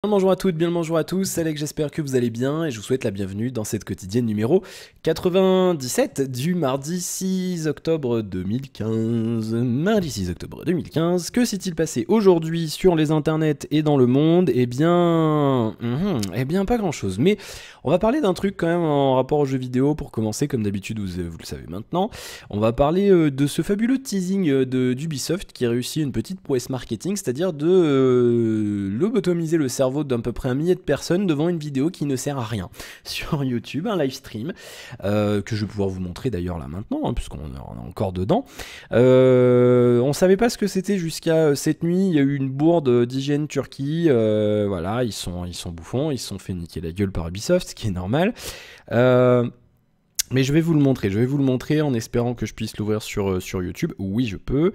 Bonjour à toutes, bien le bonjour à tous, c'est Alex, j'espère que vous allez bien et je vous souhaite la bienvenue dans cette quotidienne numéro 97 du mardi 6 octobre 2015. Mardi 6 octobre 2015, que s'est-il passé aujourd'hui sur les internets et dans le monde? Eh bien pas grand chose, mais on va parler d'un truc quand même en rapport aux jeux vidéo pour commencer, comme d'habitude vous le savez maintenant. On va parler de ce fabuleux teasing d'Ubisoft qui réussit une petite prouesse marketing, c'est-à-dire de lobotomiser le cerveau d'à peu près 1 millier de personnes devant une vidéo qui ne sert à rien sur YouTube, un live stream que je vais pouvoir vous montrer d'ailleurs là maintenant, hein, puisqu'on est encore dedans. On savait pas ce que c'était jusqu'à cette nuit. Il y a eu une bourde d'IGN Turquie. Voilà, ils sont bouffons, ils se sont fait niquer la gueule par Ubisoft, ce qui est normal. Mais je vais vous le montrer en espérant que je puisse l'ouvrir sur YouTube. Oui, je peux.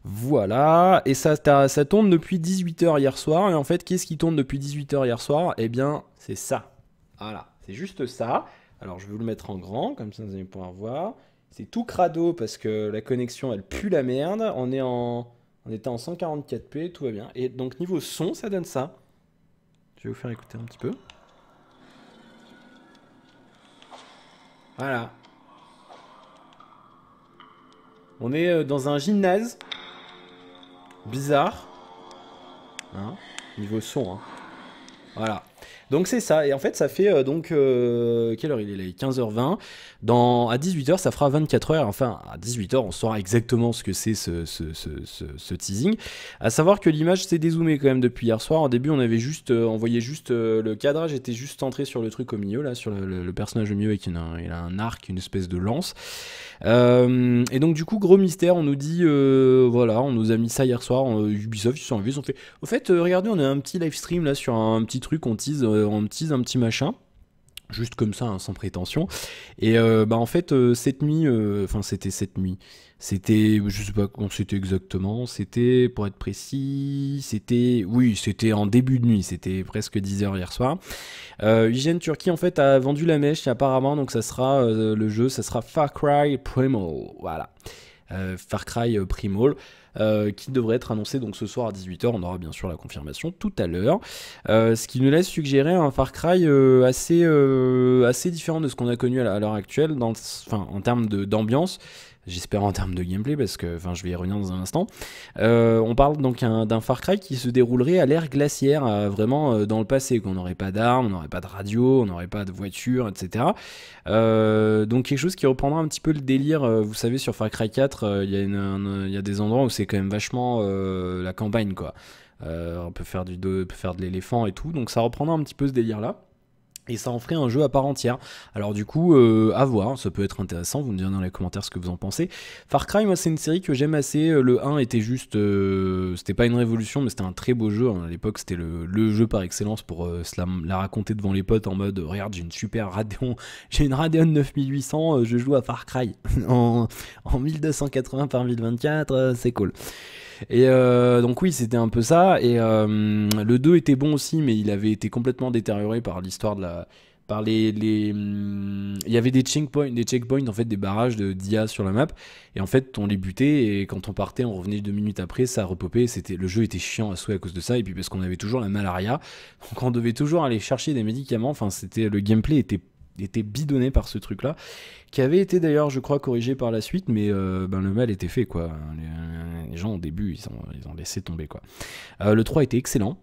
Voilà, et ça tourne depuis 18h hier soir. Et en fait, qu'est-ce qui tourne depuis 18h hier soir? Eh bien, c'est ça. Voilà, c'est juste ça. Alors, je vais vous le mettre en grand, comme ça vous allez pouvoir voir. C'est tout crado parce que la connexion, elle pue la merde. On était en 144p, tout va bien. Et donc, niveau son, ça donne ça. Je vais vous faire écouter un petit peu. Voilà. On est dans un gymnase. Bizarre. Hein, niveau son. Hein. Voilà. Donc c'est ça. Et en fait, ça fait quelle heure il est là? 15h20. À 18h, ça fera 24 heures. Enfin, à 18h, on saura exactement ce que c'est ce teasing. À savoir que l'image s'est dézoomée quand même depuis hier soir. Au début, on avait juste envoyé juste le cadrage était juste centré sur le truc au milieu, là, sur le personnage au milieu, avec il a un arc, une espèce de lance. Et donc du coup, gros mystère, on nous dit, voilà, on nous a mis ça hier soir, Ubisoft, ils sont enlevés, ils ont fait, au fait, regardez, on a un petit live stream là sur un petit truc, on tease un petit machin. Juste comme ça, hein, sans prétention. Et en fait, cette nuit, c'était cette nuit. C'était, je sais pas quand c'était exactement, c'était, pour être précis, c'était en début de nuit, c'était presque 10h hier soir. IGN Turquie, en fait, a vendu la mèche, apparemment, donc ça sera, le jeu, ça sera Far Cry Primal, voilà. Far Cry Primal, qui devrait être annoncé donc ce soir à 18h. On aura bien sûr la confirmation tout à l'heure. Ce qui nous laisse suggérer un Far Cry assez différent de ce qu'on a connu à l'heure actuelle, en termes d'ambiance. J'espère en termes de gameplay, parce que je vais y revenir dans un instant. On parle donc d'un Far Cry qui se déroulerait à l'ère glaciaire, vraiment dans le passé. Qu'on n'aurait pas d'armes, on n'aurait pas de radio, on n'aurait pas de voiture, etc. Donc quelque chose qui reprendra un petit peu le délire. Vous savez, sur Far Cry 4, il y a des endroits où c'est quand même vachement la campagne, quoi. On peut faire de l'éléphant et tout. Donc ça reprendra un petit peu ce délire-là. Et ça en ferait un jeu à part entière. Alors du coup, à voir, ça peut être intéressant, vous me direz dans les commentaires ce que vous en pensez. Far Cry, moi c'est une série que j'aime assez, le 1 était juste, c'était pas une révolution, mais c'était un très beau jeu, à l'époque c'était le jeu par excellence pour la raconter devant les potes en mode, regarde j'ai une super Radeon, j'ai une Radeon 9800, je joue à Far Cry en 1280 par 1024, c'est cool. Et donc oui, c'était un peu ça. Et le 2 était bon aussi, mais il avait été complètement détérioré par l'histoire de la... Par il y avait des checkpoints, en fait, des barrages d'IA sur la map. Et en fait, on les butait, et quand on partait, on revenait 2 minutes après, ça repopait. Le jeu était chiant à souhait à cause de ça. Et puis parce qu'on avait toujours la malaria. Donc on devait toujours aller chercher des médicaments. Enfin, le gameplay était bidonné par ce truc-là, qui avait été d'ailleurs, je crois, corrigé par la suite, mais le mal était fait, quoi. Les gens, au début, ils ont laissé tomber, quoi. Le 3 était excellent.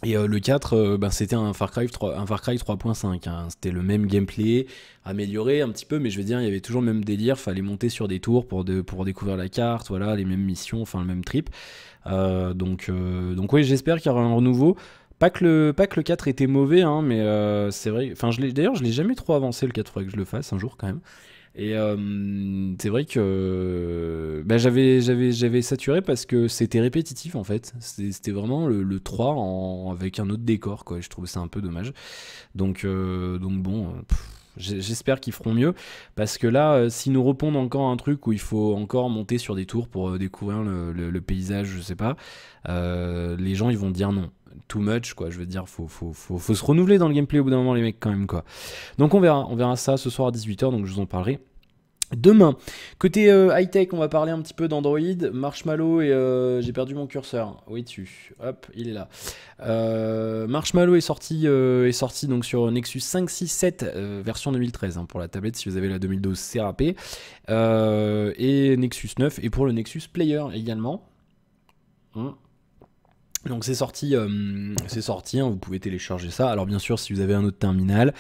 Et le 4, c'était un Far Cry 3.5, hein. C'était le même gameplay, amélioré un petit peu, mais je veux dire, il y avait toujours le même délire, fallait monter sur des tours pour découvrir la carte, voilà, les mêmes missions, enfin le même trip. Donc oui, j'espère qu'il y aura un renouveau. Pas que le 4 était mauvais, hein, mais c'est vrai. D'ailleurs, je l'ai jamais trop avancé le 4, faudrait que je le fasse un jour quand même. Et c'est vrai que j'avais saturé parce que c'était répétitif en fait. C'était vraiment le 3 avec un autre décor, quoi. Je trouve ça un peu dommage. Donc bon. J'espère qu'ils feront mieux, parce que là, s'ils nous répondent encore un truc où il faut encore monter sur des tours pour découvrir le paysage, je sais pas, les gens ils vont dire non. Too much, quoi. Je veux dire, faut se renouveler dans le gameplay au bout d'un moment, les mecs, quand même, quoi. Donc on verra ça ce soir à 18h, donc je vous en parlerai Demain, côté high-tech, on va parler un petit peu d'Android, Marshmallow et j'ai perdu mon curseur. Où es-tu? Hop, il est là. Marshmallow est sorti donc sur Nexus 5, 6, 7 version 2013 hein, pour la tablette. Si vous avez la 2012, c'est râpé. Et Nexus 9 et pour le Nexus Player également. Donc c'est sorti, hein, vous pouvez télécharger ça. Alors bien sûr, si vous avez un autre terminal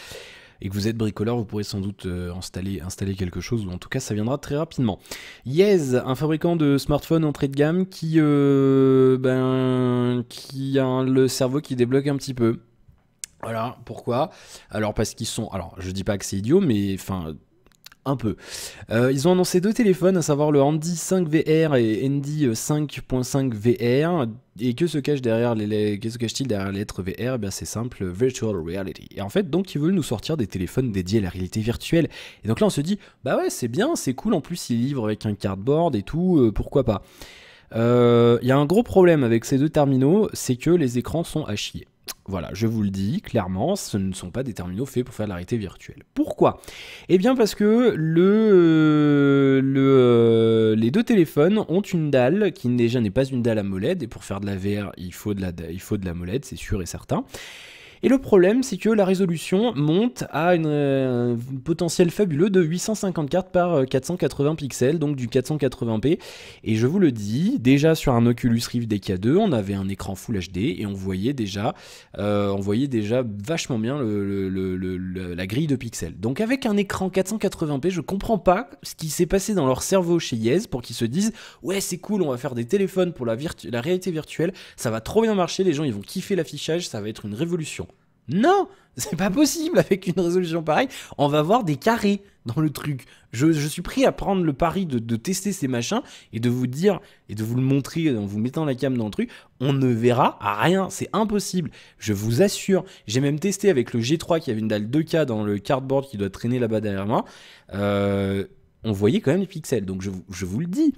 et que vous êtes bricoleur, vous pourrez sans doute installer quelque chose, ou en tout cas ça viendra très rapidement. Yes, un fabricant de smartphones entrée de gamme qui a le cerveau qui débloque un petit peu. Voilà, pourquoi? Alors parce qu'ils sont... Alors je dis pas que c'est idiot, mais enfin... un peu. Ils ont annoncé 2 téléphones, à savoir le Handy 5 VR et Handy 5.5 VR. Et que se cache-t-il derrière les lettres VR? Eh bien, c'est simple, Virtual Reality. Et en fait, donc, ils veulent nous sortir des téléphones dédiés à la réalité virtuelle. Et donc là, on se dit, bah ouais, c'est bien, c'est cool. En plus, ils livrent avec un cardboard et tout, pourquoi pas. Il y a un gros problème avec ces 2 terminaux, c'est que les écrans sont à chier. Voilà, je vous le dis clairement, ce ne sont pas des terminaux faits pour faire de la réalité virtuelle. Pourquoi? Eh bien parce que les 2 téléphones ont une dalle qui déjà n'est pas une dalle AMOLED, et pour faire de la VR, il faut de la AMOLED, c'est sûr et certain. Et le problème, c'est que la résolution monte à un potentiel fabuleux de 854 par 480 pixels, donc du 480p. Et je vous le dis, déjà sur un Oculus Rift DK2, on avait un écran Full HD et on voyait déjà vachement bien la grille de pixels. Donc avec un écran 480p, je comprends pas ce qui s'est passé dans leur cerveau chez Yes pour qu'ils se disent « Ouais, c'est cool, on va faire des téléphones pour la réalité virtuelle, ça va trop bien marcher, les gens ils vont kiffer l'affichage, ça va être une révolution. » Non, c'est pas possible avec une résolution pareille. On va voir des carrés dans le truc. Je suis prêt à prendre le pari de tester ces machins et de vous dire et de vous le montrer en vous mettant la cam dans le truc. On ne verra rien, c'est impossible. Je vous assure. J'ai même testé avec le G3 qui avait une dalle 2K dans le cardboard qui doit traîner là-bas derrière moi. On voyait quand même les pixels. Donc je vous le dis.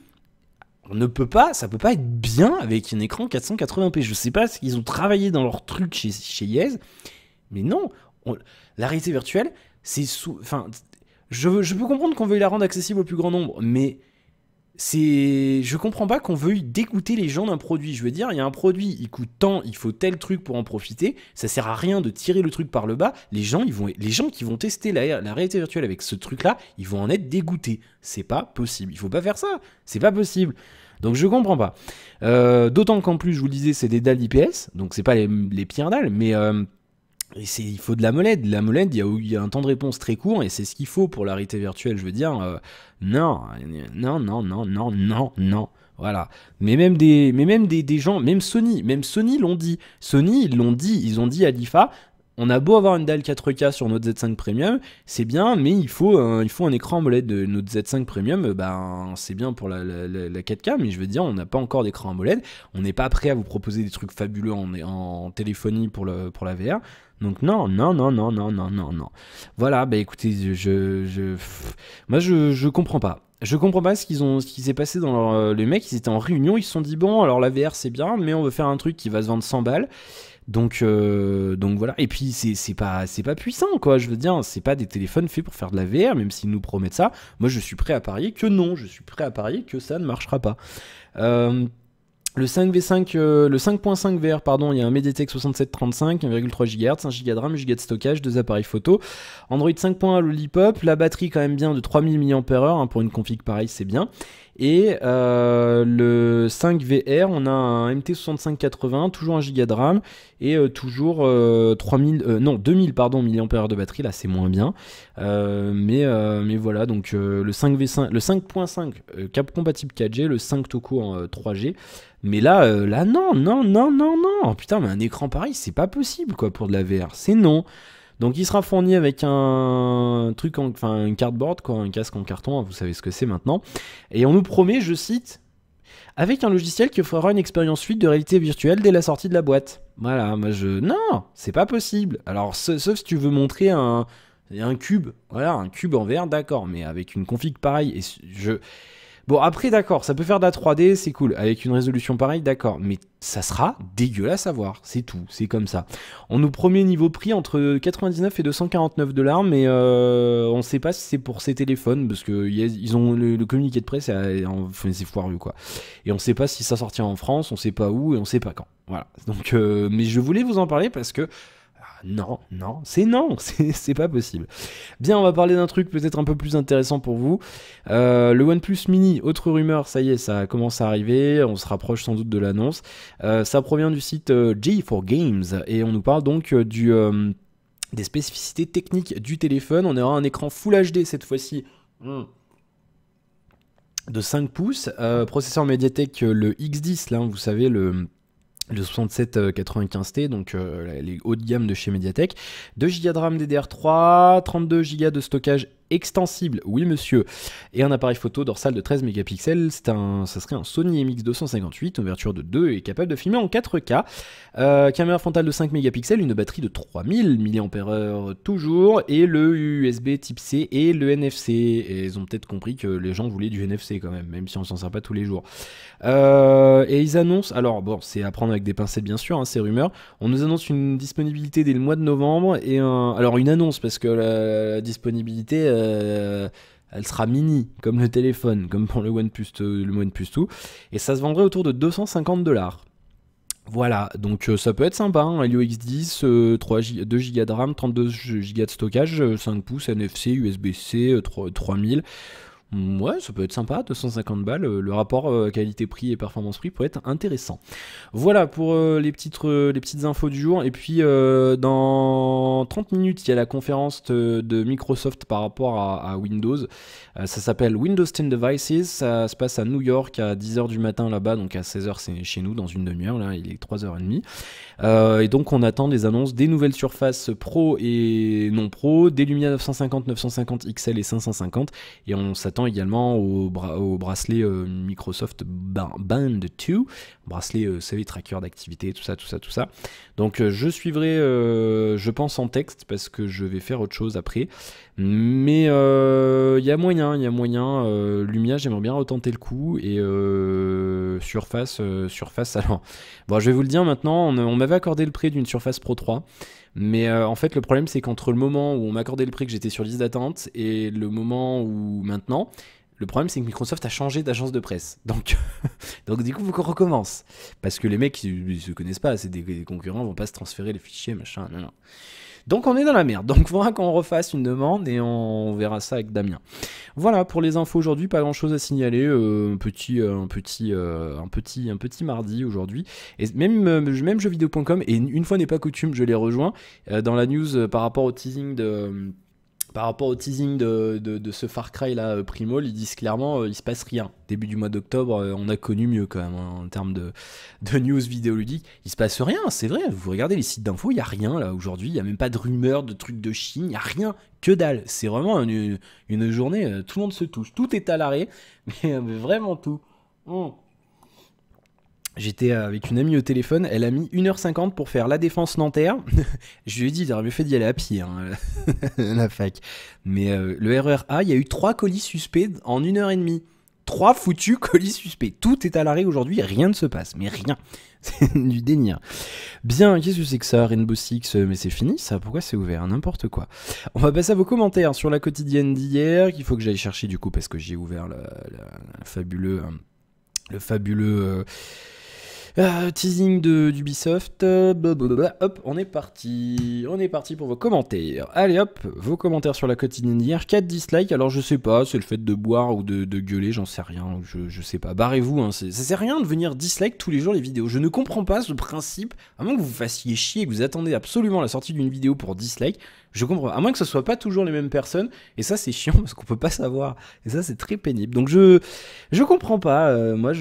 Ça peut pas être bien avec un écran 480p. Je sais pas ce qu'ils ont travaillé dans leur truc chez Yes, mais non. La réalité virtuelle, c'est enfin, je peux comprendre qu'on veuille la rendre accessible au plus grand nombre, mais je comprends pas qu'on veuille dégoûter les gens d'un produit. Je veux dire, il y a un produit, il coûte tant, il faut tel truc pour en profiter. Ça sert à rien de tirer le truc par le bas. Les gens qui vont tester la réalité virtuelle avec ce truc-là, ils vont en être dégoûtés. C'est pas possible. Il faut pas faire ça. C'est pas possible. Donc je comprends pas. D'autant qu'en plus, je vous le disais, c'est des dalles IPS, donc c'est pas les pires dalles, mais il faut de l'AMOLED. L'AMOLED, il y a un temps de réponse très court et c'est ce qu'il faut pour la réalité virtuelle. Je veux dire, non. Voilà. Mais même des gens, même Sony l'ont dit. Ils ont dit à l'IFA, on a beau avoir une dalle 4K sur notre Z5 Premium, c'est bien, mais il faut un écran AMOLED de notre Z5 Premium, c'est bien pour la 4K, mais je veux dire, on n'a pas encore d'écran AMOLED, on n'est pas prêt à vous proposer des trucs fabuleux en téléphonie pour la VR. Donc non. Voilà, écoutez, moi je comprends pas. Je comprends pas ce qui s'est passé dans les mecs, ils étaient en réunion, ils se sont dit bon, alors la VR c'est bien, mais on veut faire un truc qui va se vendre 100 balles. Donc voilà, et puis c'est pas puissant quoi, je veux dire, c'est pas des téléphones faits pour faire de la VR, même s'ils nous promettent ça. Moi je suis prêt à parier que non, je suis prêt à parier que ça ne marchera pas. Le 5V5, le 5.5 VR, pardon, il y a un Mediatek 6735, 1,3 GHz, 1 Go de RAM, 1 Go de stockage, 2 appareils photo. Android 5.1 Lollipop, la batterie quand même bien de 3000 mAh, pour une config pareille c'est bien. Et le 5 VR, on a un MT6580, toujours 1 Go de RAM et toujours 2000 mAh de batterie, là c'est moins bien. Mais voilà, donc le 5V5, le 5.5 cap compatible 4G, le 5 Toco en 3G. Mais là non, putain, mais un écran pareil, c'est pas possible quoi pour de la VR, c'est non. Donc il sera fourni avec un truc, un cardboard, quoi, un casque en carton, vous savez ce que c'est maintenant. Et on nous promet, je cite, avec un logiciel qui offrira une expérience fluide de réalité virtuelle dès la sortie de la boîte. Voilà, non, c'est pas possible. Alors sauf si tu veux montrer un cube, voilà, un cube en VR, d'accord, mais avec une config pareille, Bon, après, d'accord, ça peut faire de la 3D, c'est cool. Avec une résolution pareille, d'accord. Mais ça sera dégueulasse à voir. C'est tout. C'est comme ça. On nous promet niveau prix entre 99 et 249 $, mais on ne sait pas si c'est pour ces téléphones, parce qu'ils ont le communiqué de presse, c'est foireux, quoi. Et on ne sait pas si ça sortira en France, on ne sait pas où, et on ne sait pas quand. Voilà. Donc, mais je voulais vous en parler parce que non, c'est pas possible. Bien, on va parler d'un truc peut-être un peu plus intéressant pour vous. Le OnePlus Mini, autre rumeur, ça y est, ça commence à arriver, on se rapproche sans doute de l'annonce. Ça provient du site G4Games et on nous parle donc des spécificités techniques du téléphone. On aura un écran Full HD cette fois-ci. De 5 pouces, processeur Mediatek le X10, là, vous savez, le 6795T, donc les hauts de gamme de chez Mediatek, 2 Go de RAM DDR3, 32 Go de stockage extensible, oui monsieur, et un appareil photo dorsal de 13 mégapixels, ça serait un Sony MX258, ouverture de 2 et capable de filmer en 4K, caméra frontale de 5 mégapixels, une batterie de 3000 mAh toujours, et le USB type C et le NFC, et ils ont peut-être compris que les gens voulaient du NFC quand même si on s'en sert pas tous les jours. Et ils annoncent, alors bon, c'est à prendre avec des pincettes bien sûr, hein, ces rumeurs, on nous annonce une disponibilité dès le mois de novembre, et alors une annonce, parce que la disponibilité, elle sera mini, comme le téléphone, comme pour le OnePlus 2, et ça se vendrait autour de 250 $. Voilà, donc ça peut être sympa, hein, Helio X10, 2 Go de RAM, 32 Go de stockage, 5 pouces, NFC, USB-C, 3000. Ouais, ça peut être sympa, 250 balles, le rapport qualité-prix et performance-prix peut être intéressant. Voilà pour les petites infos du jour, et puis dans 30 minutes, il y a la conférence de Microsoft par rapport à Windows, ça s'appelle Windows 10 Devices, ça se passe à New York à 10h du matin là-bas, donc à 16h c'est chez nous, dans une demi-heure, là il est 3h30, et donc on attend des annonces des nouvelles surfaces Pro et non Pro, des Lumia 950, 950 XL et 550, et on s'attend également au bracelet Microsoft Band 2, bracelet tracker d'activité, tout ça. Donc je suivrai, je pense en texte, parce que je vais faire autre chose après, mais il y a moyen, Lumia, j'aimerais bien retenter le coup, et Surface, alors, bon, je vais vous le dire maintenant, on m'avait accordé le prix d'une Surface Pro 3, mais en fait le problème c'est qu'entre le moment où on m'accordait le prix, que j'étais sur liste d'attente, et le moment où maintenant, le problème c'est que Microsoft a changé d'agence de presse, donc du coup faut qu'on recommence, parce que les mecs ils se connaissent pas, c'est des concurrents, vont pas se transférer les fichiers, machin, non. Donc on est dans la merde, donc il faudra qu'on refasse une demande et on verra ça avec Damien. Voilà pour les infos aujourd'hui, pas grand chose à signaler, un petit mardi aujourd'hui. Et même jeuxvideo.com, et une fois n'est pas coutume, je les rejoins dans la news par rapport au teasing de ce Far Cry là, Primol, ils disent clairement il se passe rien. Début du mois d'octobre, on a connu mieux quand même, hein, en termes de news vidéoludique. Il se passe rien, c'est vrai. Vous regardez les sites d'infos, il n'y a rien là aujourd'hui. Il n'y a même pas de rumeurs, de trucs de Chine, il n'y a rien, que dalle. C'est vraiment une journée, tout le monde se touche. Tout est à l'arrêt, mais vraiment tout. J'étais avec une amie au téléphone, elle a mis 1h50 pour faire la Défense Nanterre. Je lui ai dit, il aurait mieux fait d'y aller à pied, hein, la fac. Mais le RER A, il y a eu 3 colis suspects en 1h30. 3 foutus colis suspects. Tout est à l'arrêt aujourd'hui, rien ne se passe. Mais rien. C'est du délire. Bien, qu'est-ce que c'est que ça, Rainbow Six? Mais c'est fini ça, pourquoi c'est ouvert? N'importe quoi. On va passer à vos commentaires sur la quotidienne d'hier, qu'il faut que j'aille chercher du coup, parce que j'ai ouvert le fabuleux teasing d'Ubisoft. Hop, on est parti pour vos commentaires. Allez hop, vos commentaires sur la quotidienne d'hier. 4 dislikes, alors je sais pas, c'est le fait de boire ou de gueuler, j'en sais rien, je sais pas. Barrez-vous, hein, ça sert à rien de venir dislike tous les jours les vidéos. Je ne comprends pas ce principe, à moins que vous vous fassiez chier et que vous attendez absolument la sortie d'une vidéo pour dislike. Je comprends, à moins que ce soit pas toujours les mêmes personnes, et ça c'est chiant parce qu'on peut pas savoir, et ça c'est très pénible. Donc je comprends pas, moi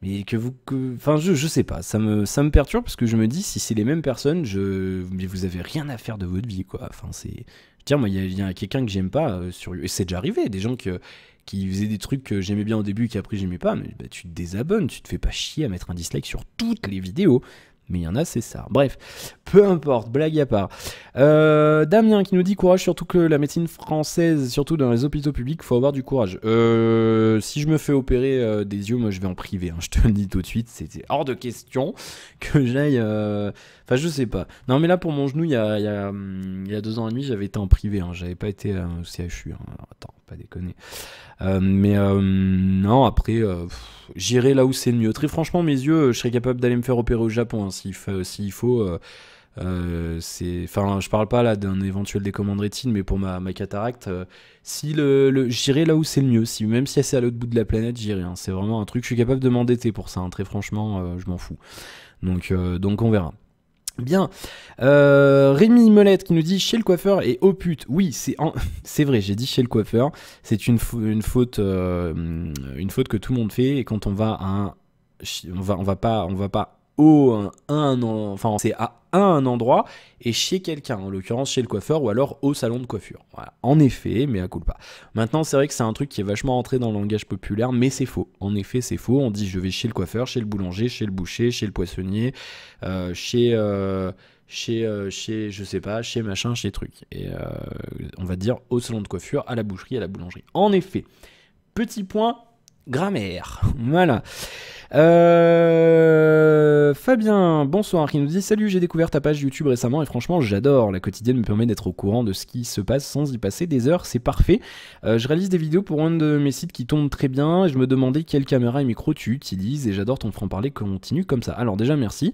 mais je sais pas, ça me perturbe, parce que je me dis, si c'est les mêmes personnes, mais vous avez rien à faire de votre vie, quoi. Enfin, tiens, moi, il y a quelqu'un que j'aime pas, et c'est déjà arrivé, des gens qui faisaient des trucs que j'aimais bien au début, qu'après j'aimais pas, mais bah, tu te désabonnes, tu te fais pas chier à mettre un dislike sur toutes les vidéos. Mais il y en a, c'est ça. Bref, peu importe, blague à part. Damien qui nous dit courage, surtout que la médecine française, surtout dans les hôpitaux publics, faut avoir du courage. Si je me fais opérer des yeux, moi je vais en privé, hein, je te le dis tout de suite, c'était hors de question que j'aille... Enfin je sais pas. Non mais là pour mon genou, il y a 2 ans et demi, j'avais été en privé, hein, j'avais pas été au CHU, hein. Alors, attends, pas déconner. Non, après, j'irai là où c'est le mieux. Très franchement, mes yeux, je serais capable d'aller me faire opérer au Japon, hein, s'il faut. Enfin, je parle pas là d'un éventuel décommande rétine, mais pour ma cataracte, si j'irai là où c'est le mieux. Même si c'est à l'autre bout de la planète, j'irai, hein. C'est vraiment un truc, je suis capable de m'endetter pour ça, hein. Très franchement, je m'en fous. Donc on verra. Bien, Rémi Molette qui nous dit chez le coiffeur et oh pute. Oui, c'est vrai, j'ai dit chez le coiffeur. C'est une faute que tout le monde fait, et quand on va à on va pas enfin c'est à un endroit et chez quelqu'un, en l'occurrence chez le coiffeur ou alors au salon de coiffure. Voilà. En effet, mais à culpa. Maintenant, c'est vrai que c'est un truc qui est vachement rentré dans le langage populaire, mais c'est faux. En effet, c'est faux. On dit je vais chez le coiffeur, chez le boulanger, chez le boucher, chez le poissonnier, chez je sais pas, chez machin, chez truc. Et on va dire au salon de coiffure, à la boucherie, à la boulangerie. En effet. Petit point grammaire. Voilà. Fabien, bonsoir, qui nous dit salut, j'ai découvert ta page YouTube récemment et franchement j'adore. La quotidienne me permet d'être au courant de ce qui se passe sans y passer des heures, c'est parfait. Je réalise des vidéos pour un de mes sites qui tombent très bien et je me demandais quelle caméra et micro tu utilises et j'adore ton franc-parler continue comme ça. Alors déjà merci.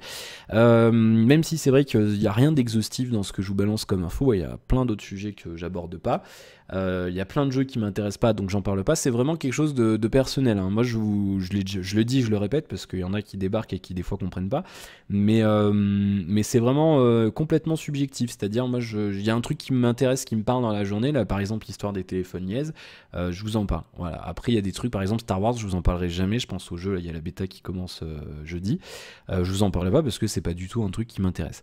Même si c'est vrai qu'il n'y a rien d'exhaustif dans ce que je vous balance comme info, il y a plein d'autres sujets que j'aborde pas. Il y a plein de jeux qui m'intéressent pas, donc j'en parle pas. C'est vraiment quelque chose de personnel, hein. Moi je le dis, je le répète parce qu'il y en a qui débarquent et qui des fois comprennent pas, mais c'est vraiment complètement subjectif. C'est-à-dire moi il y a un truc qui m'intéresse, qui me parle dans la journée, là par exemple l'histoire des téléphones Niaise, je vous en parle. Voilà. Après il y a des trucs, par exemple Star Wars, je vous en parlerai jamais. Je pense au jeu, il y a la bêta qui commence jeudi. Je vous en parlerai pas parce que c'est pas du tout un truc qui m'intéresse.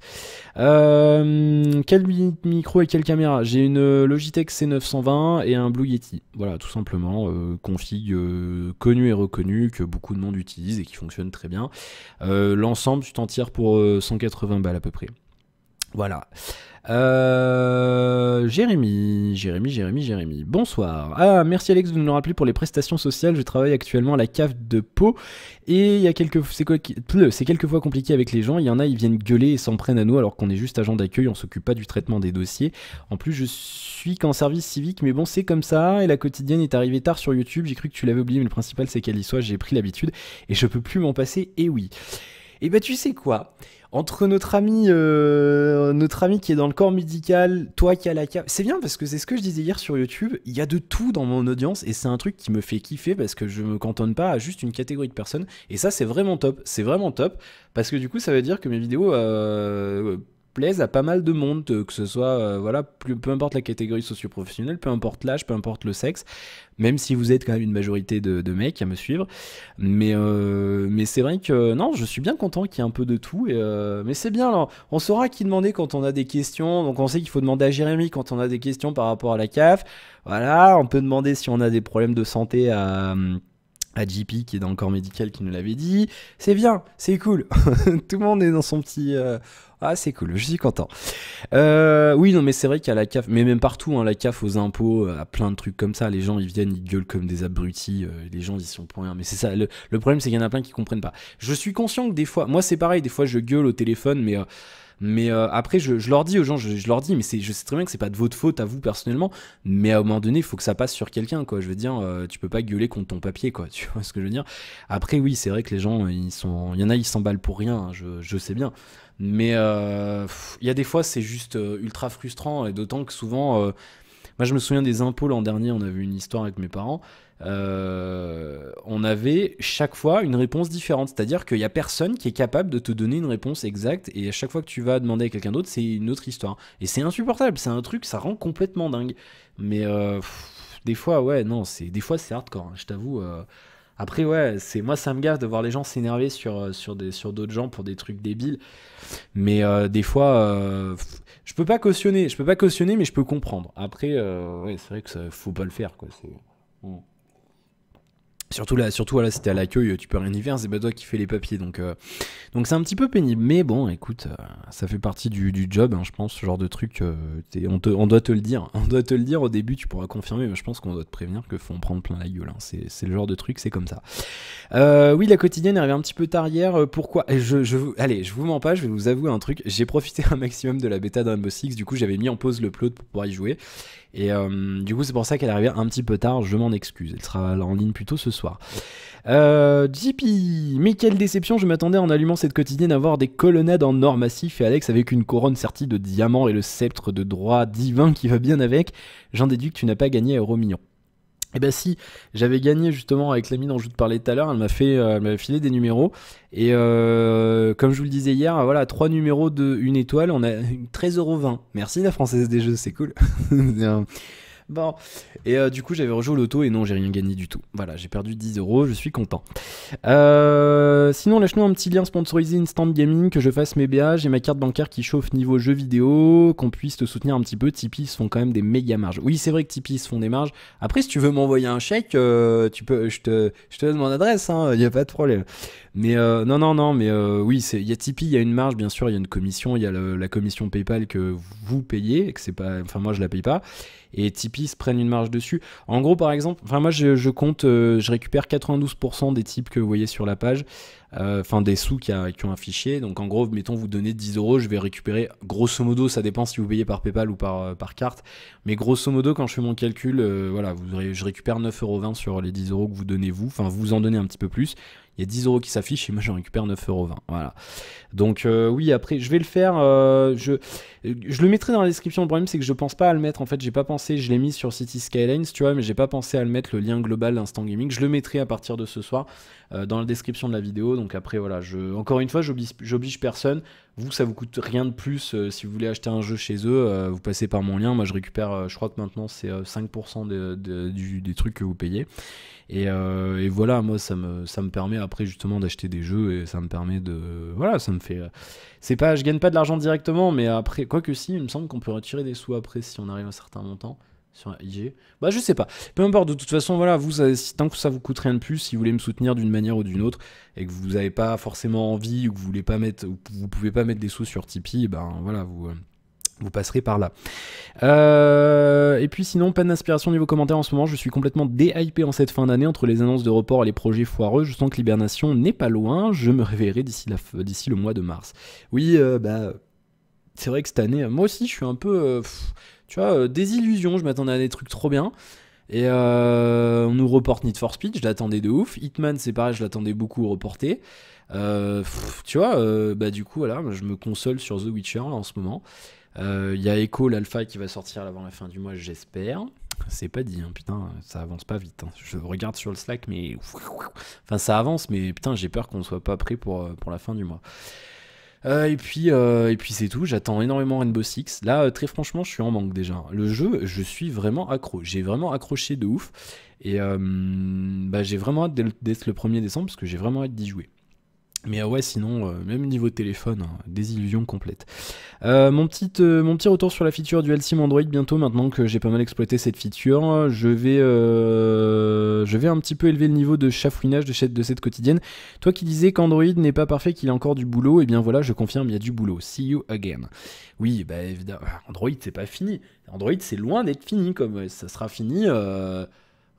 Quel micro et quelle caméra? J'ai une Logitech C920 et un Blue Yeti. Voilà, tout simplement. Config connu et reconnu que beaucoup de monde utilise et qui fonctionne très bien. L'ensemble, tu t'en tires pour 180 balles à peu près. Voilà. Jérémy. Bonsoir. Ah, merci Alex de nous rappeler pour les prestations sociales. Je travaille actuellement à la CAF de Pau et c'est quelquefois compliqué avec les gens. Il y en a, ils viennent gueuler et s'en prennent à nous alors qu'on est juste agent d'accueil, on s'occupe pas du traitement des dossiers. En plus, je suis qu'en service civique, mais bon, c'est comme ça. Et la quotidienne est arrivée tard sur YouTube. J'ai cru que tu l'avais oublié, mais le principal c'est qu'elle y soit. J'ai pris l'habitude et je peux plus m'en passer. Et oui. Et bah tu sais quoi? Entre notre ami qui est dans le corps médical, toi qui as la CAF, c'est bien parce que c'est ce que je disais hier sur YouTube, il y a de tout dans mon audience et c'est un truc qui me fait kiffer parce que je me cantonne pas à juste une catégorie de personnes et ça c'est vraiment top parce que du coup ça veut dire que mes vidéos plaisent à pas mal de monde, que ce soit voilà, peu importe la catégorie socio-professionnelle, peu importe l'âge, peu importe le sexe, même si vous êtes quand même une majorité de mecs à me suivre, mais c'est vrai que non, je suis bien content qu'il y ait un peu de tout, mais c'est bien, là. On saura à qui demander quand on a des questions, donc on sait qu'il faut demander à Jérémy quand on a des questions par rapport à la CAF, voilà, on peut demander si on a des problèmes de santé à JP qui est dans le corps médical qui nous l'avait dit, c'est bien, c'est cool, tout le monde est dans son petit... Ah c'est cool, je suis content. Oui non mais c'est vrai qu'à la CAF, mais même partout, hein, la CAF aux impôts, à plein de trucs comme ça, les gens ils viennent, ils gueulent comme des abrutis, les gens ils sont pour rien, mais c'est ça, le problème c'est qu'il y en a plein qui comprennent pas. Je suis conscient que des fois, moi c'est pareil, des fois je gueule au téléphone, mais après je leur dis aux gens, je leur dis, mais je sais très bien que c'est pas de votre faute à vous personnellement, mais à un moment donné il faut que ça passe sur quelqu'un quoi, je veux dire, tu peux pas gueuler contre ton papier quoi, tu vois ce que je veux dire. Après oui c'est vrai que les gens il y en a ils s'emballent pour rien, hein, je sais bien, mais il y a des fois c'est juste ultra frustrant et d'autant que souvent moi je me souviens des impôts l'an dernier, on avait une histoire avec mes parents. On avait chaque fois une réponse différente, c'est-à-dire qu'il y a personne qui est capable de te donner une réponse exacte et à chaque fois que tu vas demander à quelqu'un d'autre c'est une autre histoire et c'est insupportable, c'est un truc, ça rend complètement dingue, mais des fois ouais non, des fois c'est hardcore, hein, je t'avoue. Après ouais, moi ça me gaffe de voir les gens s'énerver sur d'autres gens pour des trucs débiles, mais des fois je peux pas cautionner mais je peux comprendre. Après ouais, c'est vrai que ça faut pas le faire quoi, c'est... Bon. Surtout voilà, si t'es à l'accueil, tu peux rien y faire, c'est pas toi qui fais les papiers, donc c'est un petit peu pénible. Mais bon, écoute, ça fait partie du job, hein, je pense, ce genre de truc. On doit te le dire, on doit te le dire au début, tu pourras confirmer, mais je pense qu'on doit te prévenir que faut en prendre plein la gueule. Hein, c'est le genre de truc, c'est comme ça. Oui, la quotidienne est arrivée un petit peu tard hier. Pourquoi? Allez, je vous mens pas, je vais vous avouer un truc. J'ai profité un maximum de la bêta de Rainbow Six, du coup j'avais mis en pause l'upload pour pouvoir y jouer. Et du coup c'est pour ça qu'elle est arrivée un petit peu tard, je m'en excuse. Elle sera en ligne plus tôt ce soir. JP, mais quelle déception, je m'attendais en allumant cette quotidienne à voir des colonnades en or massif et Alex avec une couronne sertie de diamants et le sceptre de droit divin qui va bien avec. J'en déduis que tu n'as pas gagné à Euromillion. Et bah si, j'avais gagné justement avec l'ami dont je te parlais tout à l'heure, elle m'avait filé des numéros, et comme je vous le disais hier, voilà, 3 numéros de 1 étoile, on a 13,20€. Merci la Française des Jeux, c'est cool. Bon, et du coup j'avais rejoué au loto et non, j'ai rien gagné du tout. Voilà, j'ai perdu 10€, je suis content. Sinon, lâche-nous un petit lien sponsorisé Instant Gaming, que je fasse mes BA, j'ai ma carte bancaire qui chauffe niveau jeux vidéo, qu'on puisse te soutenir un petit peu. Tipeee, ils se font quand même des méga marges. Oui, c'est vrai que Tipeee, ils se font des marges. Après, si tu veux m'envoyer un chèque, tu peux, je te donne mon adresse, hein, y a pas de problème. Mais non, mais oui, il y a Tipeee, il y a une marge, bien sûr, il y a une commission, il y a la commission PayPal que vous payez, et que c'est pas, enfin moi je la paye pas. Et Tipeee se prennent une marge dessus. En gros, par exemple, enfin moi je compte, je récupère 92% des tips que vous voyez sur la page, enfin des sous qui ont affiché. Donc en gros, mettons vous donnez 10€, je vais récupérer grosso modo, ça dépend si vous payez par PayPal ou par carte, mais grosso modo quand je fais mon calcul, voilà, je récupère 9,20€ sur les 10€ que vous donnez vous, enfin vous en donnez un petit peu plus. Il y a 10€ qui s'affichent et moi j'en récupère 9,20€. Voilà. Donc oui, après je vais le faire. Je le mettrai dans la description. Le problème c'est que je pense pas à le mettre. En fait, j'ai pas pensé. Je l'ai mis sur City Skylines, tu vois, mais j'ai pas pensé à le mettre, le lien global d'Instant Gaming. Je le mettrai à partir de ce soir dans la description de la vidéo. Donc après voilà, encore une fois, j'oblige personne. Vous, ça vous coûte rien de plus si vous voulez acheter un jeu chez eux. Vous passez par mon lien. Moi, je récupère. Je crois que maintenant c'est 5% des trucs que vous payez. Et voilà, moi ça me permet après justement d'acheter des jeux et ça me permet de, voilà, ça me fait, c'est pas, je gagne pas de l'argent directement, mais après, quoi que si, il me semble qu'on peut retirer des sous après si on arrive à un certain montant sur un IG. Bah je sais pas, peu importe, de toute façon voilà, vous, tant que ça vous coûte rien de plus, si vous voulez me soutenir d'une manière ou d'une autre et que vous avez pas forcément envie ou que vous voulez pas mettre, ou vous pouvez pas mettre des sous sur Tipeee, ben voilà, vous passerez par là. Et puis sinon, pas d'inspiration niveau commentaire en ce moment. Je suis complètement déhypé en cette fin d'année entre les annonces de report et les projets foireux. Je sens que l'hibernation n'est pas loin. Je me réveillerai d'ici le mois de mars. Oui, bah, c'est vrai que cette année, moi aussi, je suis un peu, tu vois, désillusion. Je m'attendais à des trucs trop bien. Et on nous reporte Need for Speed. Je l'attendais de ouf. Hitman, c'est pareil, je l'attendais beaucoup reporté. Tu vois, bah du coup, voilà, je me console sur The Witcher là, en ce moment. Il y a Echo, l'alpha, qui va sortir avant la fin du mois, j'espère. C'est pas dit, hein, putain, ça avance pas vite. Hein. Je regarde sur le Slack, mais... Enfin, ça avance, mais putain, j'ai peur qu'on soit pas prêt pour la fin du mois. Et puis c'est tout, j'attends énormément Rainbow Six. Là, très franchement, je suis en manque déjà. Le jeu, je suis vraiment accro. J'ai vraiment accroché de ouf. Et bah, j'ai vraiment hâte d'être le 1er décembre, parce que j'ai vraiment hâte d'y jouer. Mais ouais, sinon, même niveau téléphone, hein, désillusion complète. Mon petit retour sur la feature du LCM Android bientôt, maintenant que j'ai pas mal exploité cette feature. Je vais un petit peu élever le niveau de chafouinage de cette quotidienne. Toi qui disais qu'Android n'est pas parfait, qu'il y a encore du boulot, et bien voilà, je confirme, il y a du boulot. See you again. Oui, bah évidemment, Android c'est pas fini. Android c'est loin d'être fini, comme ça sera fini.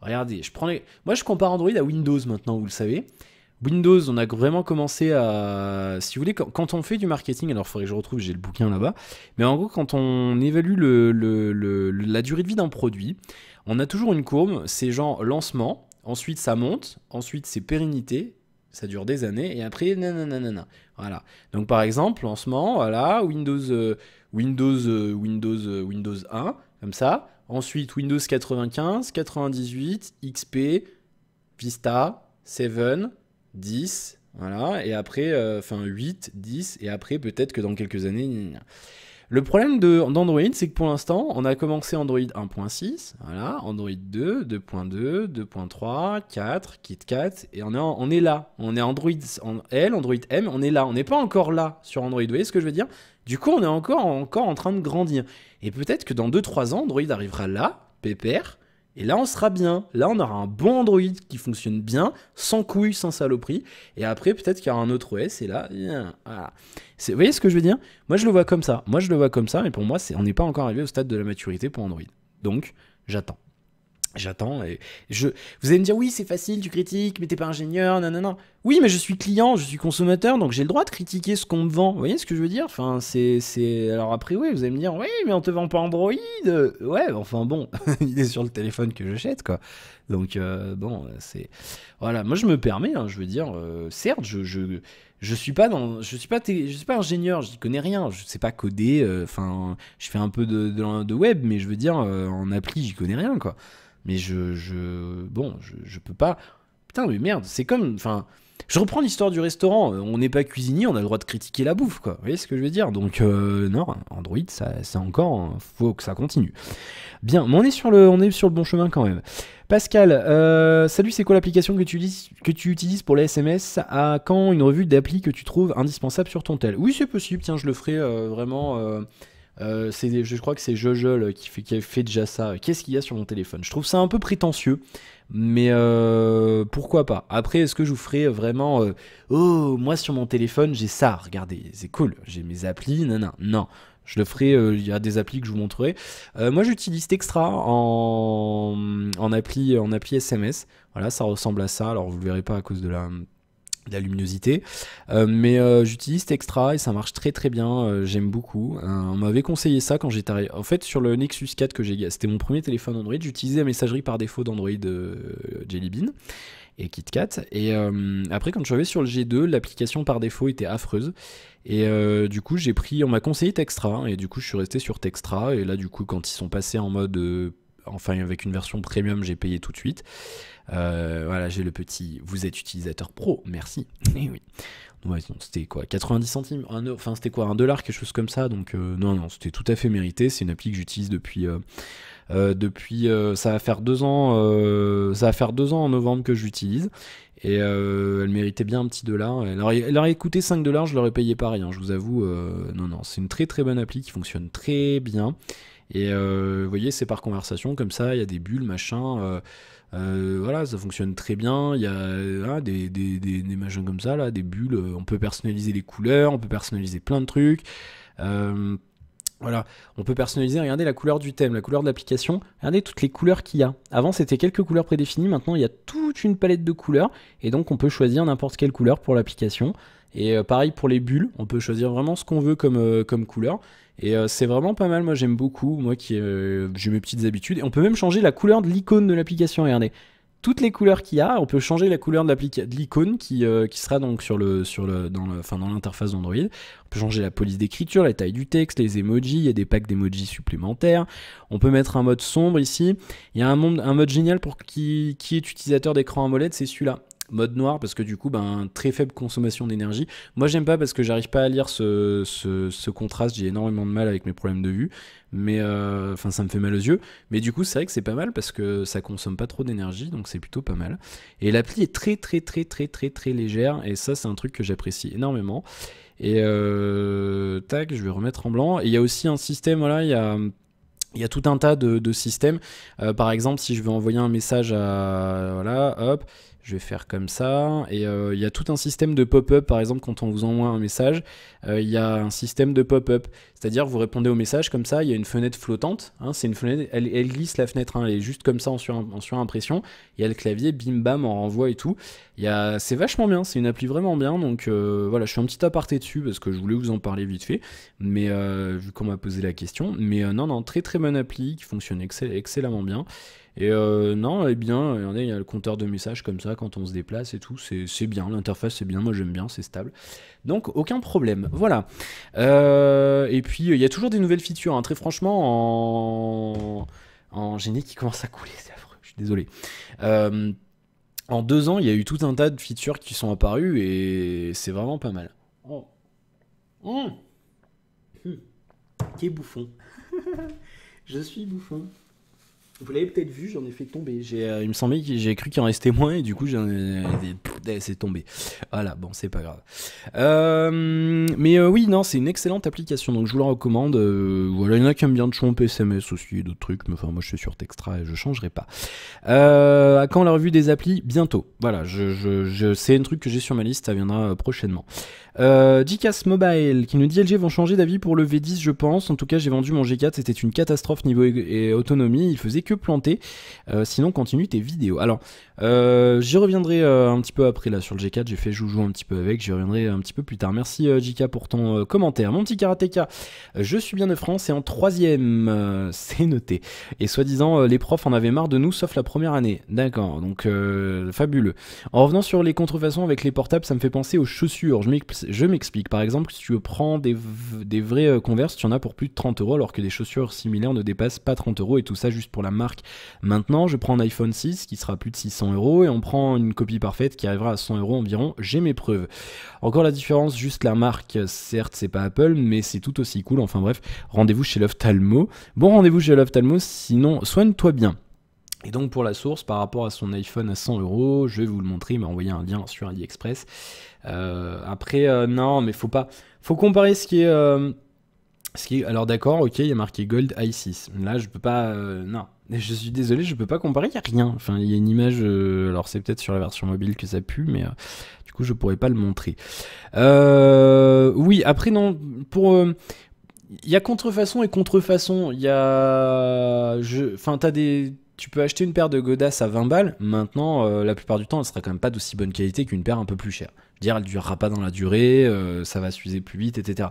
Regardez, moi je compare Android à Windows maintenant, vous le savez. Windows, on a vraiment commencé à... Si vous voulez, quand on fait du marketing, alors il faudrait que je retrouve, j'ai le bouquin là-bas, mais en gros, quand on évalue la durée de vie d'un produit, on a toujours une courbe, c'est genre lancement, ensuite ça monte, ensuite c'est pérennité, ça dure des années, et après, nanana. Voilà. Donc par exemple, lancement, voilà, Windows 1, comme ça, ensuite Windows 95, 98, XP, Vista, 7... 10, voilà, et après, 8, 10, et après, peut-être que dans quelques années... Le problème d'Android, c'est que pour l'instant, on a commencé Android 1.6, voilà, Android 2, 2.2, 2.3, 4, KitKat, et on est là. On est Android L, Android M, on est là. On n'est pas encore là sur Android, vous voyez ce que je veux dire? Du coup, on est encore en train de grandir. Et peut-être que dans 2-3 ans, Android arrivera là, pépère, Et là, on sera bien. Là, on aura un bon Android qui fonctionne bien, sans couilles, sans saloperie. Et après, peut-être qu'il y aura un autre OS. Et là, voilà. Vous voyez ce que je veux dire? Moi, je le vois comme ça. Moi, je le vois comme ça. Et pour moi, on n'est pas encore arrivé au stade de la maturité pour Android. Donc, j'attends. J'attends et vous allez me dire oui c'est facile, tu critiques, mais t'es pas ingénieur, non. Oui mais je suis client, je suis consommateur, donc j'ai le droit de critiquer ce qu'on me vend. Vous voyez ce que je veux dire? Enfin alors après oui vous allez me dire oui mais on te vend pas Android. Ouais enfin bon il est sur le téléphone que j'achète quoi. Donc bon c'est voilà moi je me permets hein, je veux dire certes je suis pas ingénieur, j'y connais rien, je sais pas coder, enfin je fais un peu de web mais je veux dire en appli j'y connais rien quoi. Mais je peux pas. Putain, mais merde, c'est comme. Enfin, je reprends l'histoire du restaurant. On n'est pas cuisinier, on a le droit de critiquer la bouffe, quoi. Vous voyez ce que je veux dire? Donc, non, Android, c'est encore. Faut que ça continue. Bien, mais on est sur le bon chemin quand même. Pascal, salut, c'est quoi l'application que tu utilises pour les SMS? À quand une revue d'appli que tu trouves indispensable sur ton tel? Oui, c'est possible, tiens, je le ferai vraiment. Je crois que c'est Jojol qui a fait déjà ça. Qu'est-ce qu'il y a sur mon téléphone? Je trouve ça un peu prétentieux, mais pourquoi pas. Après, est-ce que je vous ferai vraiment oh, moi sur mon téléphone, j'ai ça, regardez, c'est cool, j'ai mes applis, non. Je le ferai, il y a des applis que je vous montrerai. Moi, j'utilise Textra en appli SMS. Voilà, ça ressemble à ça. Alors, vous le verrez pas à cause de la luminosité, mais j'utilise Textra et ça marche très très bien, j'aime beaucoup. On m'avait conseillé ça quand j'étais arrivé. En fait, sur le Nexus 4 c'était mon premier téléphone Android, j'utilisais la messagerie par défaut d'Android Jelly Bean et KitKat. Et après, quand je suis arrivé sur le G2, l'application par défaut était affreuse. Et du coup, on m'a conseillé Textra et du coup, je suis resté sur Textra. Et là, du coup, quand ils sont passés en mode enfin avec une version premium, j'ai payé tout de suite. Voilà, j'ai le petit vous êtes utilisateur pro, merci. Et oui. Ouais, c'était quoi 90 centimes, enfin c'était quoi, $1, quelque chose comme ça. Donc non, c'était tout à fait mérité. C'est une appli que j'utilise depuis ça va faire 2 ans, ça va faire 2 ans en novembre que j'utilise. Et elle méritait bien un petit $. Elle aurait coûté $5, je l'aurais payé pareil, hein, je vous avoue. Non, c'est une très très bonne appli qui fonctionne très bien. Et vous voyez, c'est par conversation, comme ça, il y a des bulles, machin. Voilà, ça fonctionne très bien. Il y a des machins comme ça, là, des bulles. On peut personnaliser les couleurs, on peut personnaliser plein de trucs. Voilà, on peut personnaliser, regardez la couleur du thème, la couleur de l'application, regardez toutes les couleurs qu'il y a. Avant c'était quelques couleurs prédéfinies, maintenant il y a toute une palette de couleurs, et donc on peut choisir n'importe quelle couleur pour l'application. Et pareil pour les bulles, on peut choisir vraiment ce qu'on veut comme couleur. Et c'est vraiment pas mal, moi j'aime beaucoup, moi qui j'ai mes petites habitudes. Et on peut même changer la couleur de l'icône de l'application, regardez. Toutes les couleurs qu'il y a, on peut changer la couleur de l'icône qui sera donc dans l'interface d'Android. On peut changer la police d'écriture, la taille du texte, les emojis, il y a des packs d'emojis supplémentaires. On peut mettre un mode sombre ici. Il y a un mode génial pour qui est utilisateur d'écran AMOLED, c'est celui-là. Mode noir parce que du coup très faible consommation d'énergie. Moi j'aime pas parce que j'arrive pas à lire ce contraste, j'ai énormément de mal avec mes problèmes de vue, mais enfin ça me fait mal aux yeux, mais du coup c'est vrai que c'est pas mal parce que ça consomme pas trop d'énergie, donc c'est plutôt pas mal. Et l'appli est très très très très très très légère, et ça c'est un truc que j'apprécie énormément. Et tac, je vais remettre en blanc. Et il y a aussi un système, voilà, il y a tout un tas de systèmes. Par exemple, si je veux envoyer un message voilà, hop, je vais faire comme ça. Et il y a tout un système de pop-up. Par exemple, quand on vous envoie un message, il y a un système de pop-up. C'est-à-dire, vous répondez au message comme ça, il y a une fenêtre flottante. Hein, c'est une fenêtre, elle glisse la fenêtre, hein, elle est juste comme ça en surimpression. Il y a le clavier, bim bam, en renvoi et tout. C'est vachement bien, c'est une appli vraiment bien. Donc voilà, je fais un petit aparté dessus parce que je voulais vous en parler vite fait. Mais vu qu'on m'a posé la question. Mais non, très très bonne appli qui fonctionne excellemment bien. Et non, eh bien, regardez, il y a le compteur de messages comme ça quand on se déplace et tout, c'est bien, l'interface c'est bien, moi j'aime bien, c'est stable. Donc aucun problème, voilà. Et puis il y a toujours des nouvelles features, hein. Très franchement, en génie qui commence à couler, c'est affreux, je suis désolé. En 2 ans, il y a eu tout un tas de features qui sont apparues et c'est vraiment pas mal. Oh. Quel bouffon. Je suis bouffon. Vous l'avez peut-être vu, j'en ai fait tomber. Il me semblait que j'ai cru qu'il en restait moins et du coup j'en ai c'est tombé. Voilà, bon, c'est pas grave. Mais oui, non, c'est une excellente application, donc je vous la recommande. Voilà, il y en a qui aiment bien de chomper SMS aussi, d'autres trucs, mais enfin, moi je suis sur Textra et je changerai pas. À quand la revue des applis? Bientôt. Voilà, c'est un truc que j'ai sur ma liste, ça viendra prochainement. Gcas Mobile qui nous dit LG vont changer d'avis pour le V10 je pense, en tout cas j'ai vendu mon G4, c'était une catastrophe niveau et autonomie, il faisait que planter, sinon continue tes vidéos. Alors j'y reviendrai un petit peu après là sur le G4, j'ai fait joujou un petit peu avec, j'y reviendrai un petit peu plus tard. Merci JK pour ton commentaire. Mon petit karatéka, je suis bien de France et en 3ème, c'est noté. Et soi-disant les profs en avaient marre de nous sauf la première année. D'accord, donc fabuleux. En revenant sur les contrefaçons avec les portables, ça me fait penser aux chaussures. Je m'explique. Par exemple, si tu prends des vrais Converse, tu en as pour plus de 30 € alors que des chaussures similaires ne dépassent pas 30 € et tout ça juste pour la marque. Maintenant, je prends un iPhone 6 qui sera plus de 600 € et on prend une copie parfaite qui arrivera à 100 € environ. J'ai mes preuves. Encore la différence, juste la marque, certes, c'est pas Apple, mais c'est tout aussi cool. Enfin bref, rendez-vous chez l'ophtalmo. Bon rendez-vous chez l'ophtalmo, sinon soigne-toi bien. Et donc pour la source, par rapport à son iPhone à 100 €, je vais vous le montrer, il m'a envoyé un lien sur AliExpress. Après, non, mais faut comparer ce qui est... alors d'accord, ok, il y a marqué Gold i6. Là, je peux pas... non, je suis désolé, je peux pas comparer, il n'y a rien. Enfin, il y a une image... alors c'est peut-être sur la version mobile que ça pue, mais du coup, je pourrais pas le montrer. Oui, après, non, pour... il y a contrefaçon et contrefaçon. Il y a... Enfin, t'as des... Tu peux acheter une paire de godasses à 20 balles. Maintenant, la plupart du temps, elle sera quand même pas d'aussi bonne qualité qu'une paire un peu plus chère. Je veux dire, elle durera pas dans la durée, ça va s'user plus vite, etc.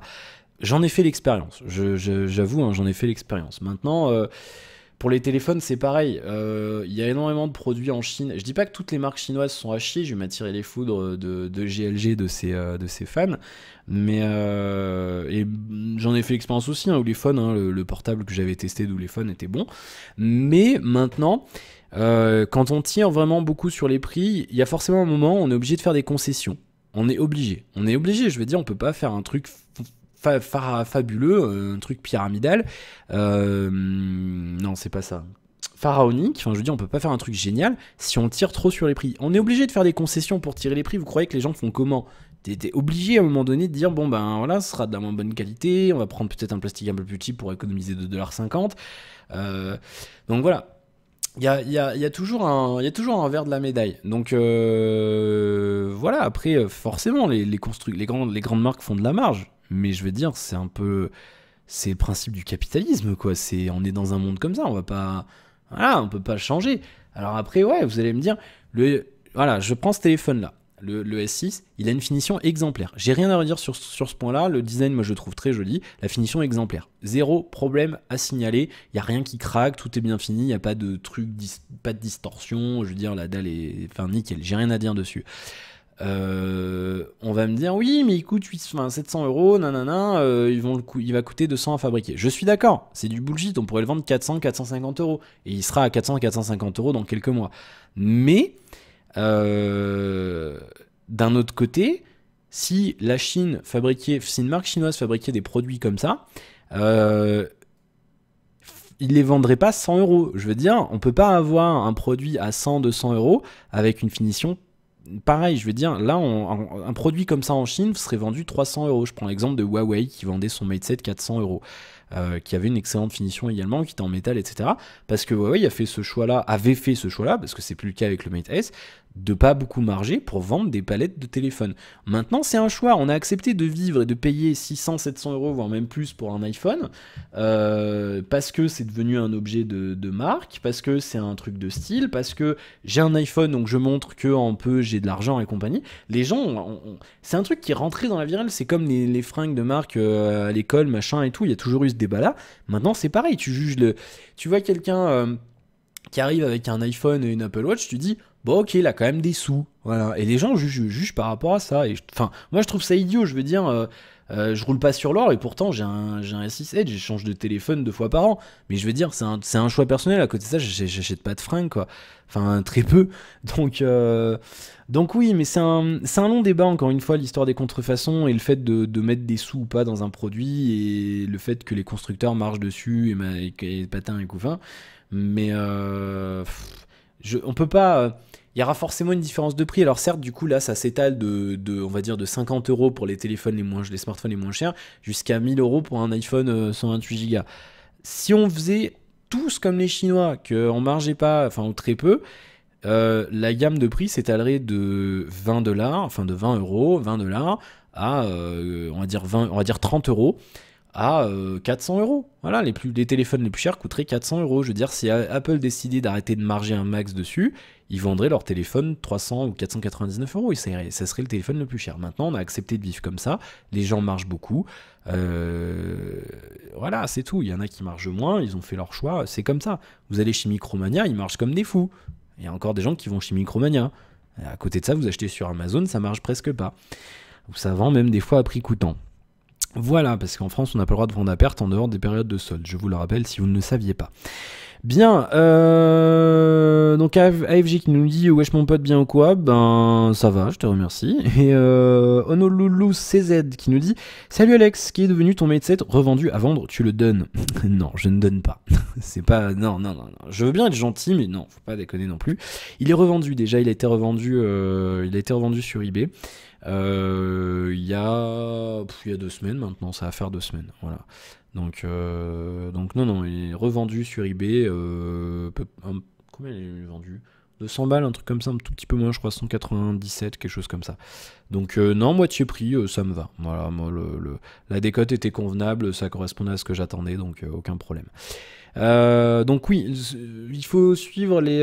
J'en ai fait l'expérience. J'avoue, hein, j'en ai fait l'expérience. Maintenant, pour les téléphones, c'est pareil. Il y a énormément de produits en Chine. Je dis pas que toutes les marques chinoises sont à chier. Je vais m'attirer les foudres de GLG, de ses fans. Mais et j'en ai fait l'expérience aussi, hein, Ulefone, hein, le portable que j'avais testé d'Ulefone était bon. Mais maintenant, quand on tire vraiment beaucoup sur les prix, il y a forcément un moment où on est obligé de faire des concessions. On est obligé, je veux dire, on peut pas faire un truc fabuleux, un truc pyramidal. Non, c'est pas ça. Pharaonique, enfin je veux dire, on peut pas faire un truc génial si on tire trop sur les prix. On est obligé de faire des concessions pour tirer les prix. Vous croyez que les gens font comment? T'es obligé à un moment donné de dire bon ben voilà, ce sera de la moins bonne qualité, on va prendre peut-être un plastique un peu plus cheap pour économiser 2,50 $. Donc voilà. Il y a toujours un revers de la médaille. Donc voilà, après forcément les grandes marques font de la marge. Mais je veux dire, c'est le principe du capitalisme, quoi. On est dans un monde comme ça, on peut pas le changer. Alors après, ouais, vous allez me dire, voilà, je prends ce téléphone-là, le S6, il a une finition exemplaire. J'ai rien à redire sur ce point-là. Le design, moi, je le trouve très joli. La finition exemplaire. Zéro problème à signaler. Il n'y a rien qui craque, tout est bien fini. Il n'y a pas de truc, pas de distorsion. Je veux dire, la dalle est, enfin, nickel. J'ai rien à dire dessus. On va me dire oui mais il coûte 700 €, nanana, il va coûter 200 à fabriquer. Je suis d'accord, c'est du bullshit, on pourrait le vendre 400-450 € et il sera à 400-450 € dans quelques mois. Mais d'un autre côté, si une marque chinoise fabriquait des produits comme ça, il les vendrait pas 100 €. Je veux dire, on peut pas avoir un produit à 100-200 € avec une finition pareil. Je veux dire, là, un produit comme ça en Chine serait vendu 300 €. Je prends l'exemple de Huawei qui vendait son Mate 7 400 €, qui avait une excellente finition également, qui était en métal, etc. Parce que Huawei avait fait ce choix-là, parce que c'est plus le cas avec le Mate S, de pas beaucoup marger pour vendre des palettes de téléphones. Maintenant, c'est un choix. On a accepté de vivre et de payer 600-700 €, voire même plus pour un iPhone, parce que c'est devenu un objet de marque, parce que c'est un truc de style, parce que j'ai un iPhone, donc je montre que en peu j'ai de l'argent et compagnie. Les gens, c'est un truc qui est rentré dans la virale. C'est comme les fringues de marque à l'école, machin et tout. Il y a toujours eu ce débat-là. Maintenant, c'est pareil. Tu vois quelqu'un qui arrive avec un iPhone et une Apple Watch, tu dis bon ok, il a quand même des sous, voilà. Et les gens jugent par rapport à ça. Enfin, moi je trouve ça idiot. Je veux dire, je roule pas sur l'or et pourtant j'ai un S6 Edge, je change de téléphone 2 fois par an. Mais je veux dire, c'est un choix personnel. À côté de ça, j'achète pas de fringues, quoi. Enfin, très peu. Donc oui, mais c'est un long débat, encore une fois, l'histoire des contrefaçons et le fait de mettre des sous ou pas dans un produit et le fait que les constructeurs marchent dessus et patins et couffins. Mais on peut pas. il y aura forcément une différence de prix. Alors certes, du coup, là, ça s'étale on va dire, de 50 euros pour les téléphones les smartphones les moins chers, jusqu'à 1000 euros pour un iPhone 128 Go. Si on faisait tous comme les Chinois, qu'on margeait pas, enfin, ou très peu, la gamme de prix s'étalerait de 20 dollars, enfin de 20 euros, 20 dollars, à, on va dire 30 euros, à 400 euros. Voilà, les téléphones les plus chers coûteraient 400 euros. Je veux dire, si Apple décidait d'arrêter de marger un max dessus, ils vendraient leur téléphone 300 ou 499 euros. Et ça serait le téléphone le plus cher. Maintenant, on a accepté de vivre comme ça. Les gens margent beaucoup. Voilà, c'est tout. Il y en a qui margent moins. Ils ont fait leur choix. C'est comme ça. Vous allez chez Micromania, ils marchent comme des fous. Il y a encore des gens qui vont chez Micromania. À côté de ça, vous achetez sur Amazon, ça marche presque pas. Ça vend même des fois à prix coûtant. Voilà, parce qu'en France, on n'a pas le droit de vendre à perte en dehors des périodes de solde. Je vous le rappelle si vous ne le saviez pas. Bien, donc AFG qui nous dit wesh mon pote, bien ou quoi? Ben ça va, je te remercie. Et Honolulu CZ qui nous dit salut Alex, qui est devenu ton headset revendu à vendre, tu le donnes? Non, je ne donne pas. C'est pas, non. Je veux bien être gentil, mais non, faut pas déconner non plus. Il est revendu déjà, il a été revendu sur eBay. Il y a 2 semaines maintenant, ça va faire 2 semaines, voilà. Donc non, il est revendu sur eBay. Combien il est vendu? 200 balles, un truc comme ça, un tout petit peu moins, je crois, 197, quelque chose comme ça. Donc non, moitié prix, ça me va. Voilà, moi, la décote était convenable, ça correspondait à ce que j'attendais, donc aucun problème. Donc oui, il faut suivre les...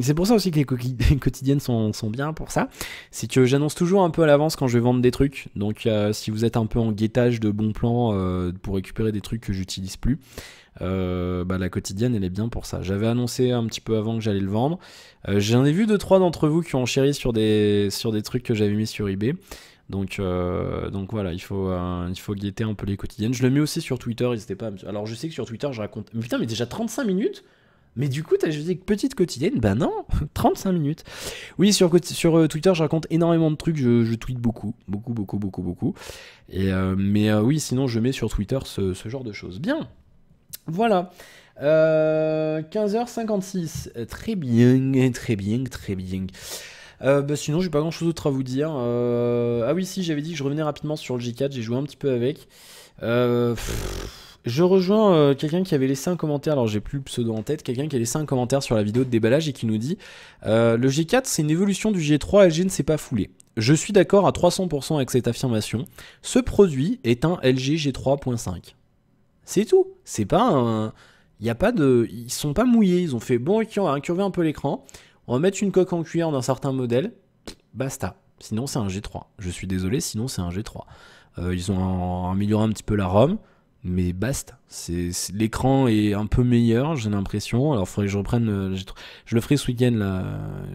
c'est pour ça aussi que les quotidiennes sont bien pour ça. C'est que j'annonce toujours un peu à l'avance quand je vais vendre des trucs. Donc si vous êtes un peu en guettage de bons plans pour récupérer des trucs que j'utilise plus, la quotidienne elle est bien pour ça. J'avais annoncé un petit peu avant que j'allais le vendre. J'en ai vu 2-3 d'entre vous qui ont enchéri sur des trucs que j'avais mis sur eBay. Donc voilà, il faut guetter un peu les quotidiennes. Je le mets aussi sur Twitter, n'hésitez pas. Alors je sais que sur Twitter je raconte... Mais putain, mais déjà 35 minutes. Mais du coup, t'as juste dit petite quotidienne? Bah non, 35 minutes. Oui, sur Twitter, je raconte énormément de trucs, je tweete beaucoup. Et, oui, sinon je mets sur Twitter ce genre de choses. Bien, voilà. 15h56, très bien. Sinon, j'ai pas grand chose d'autre à vous dire. Ah oui, si, j'avais dit que je revenais rapidement sur le G4, j'ai joué un petit peu avec. Je rejoins quelqu'un qui avait laissé un commentaire, alors j'ai plus le pseudo en tête, quelqu'un qui a laissé un commentaire sur la vidéo de déballage et qui nous dit le G4 c'est une évolution du G3, LG ne s'est pas foulé. Je suis d'accord à 300% avec cette affirmation. Ce produit est un LG G3.5. C'est tout. C'est pas un... Il y a pas de... Ils sont pas mouillés, ils ont fait bon, ok, on va incurver un peu l'écran. On va mettre une coque en cuir d'un certain modèle, basta. Sinon c'est un G3. Je suis désolé, sinon c'est un G3. Ils ont amélioré un petit peu la ROM, mais basta. L'écran est un peu meilleur, j'ai l'impression. Alors il faudrait que je reprenne... je le ferai ce week-end, là.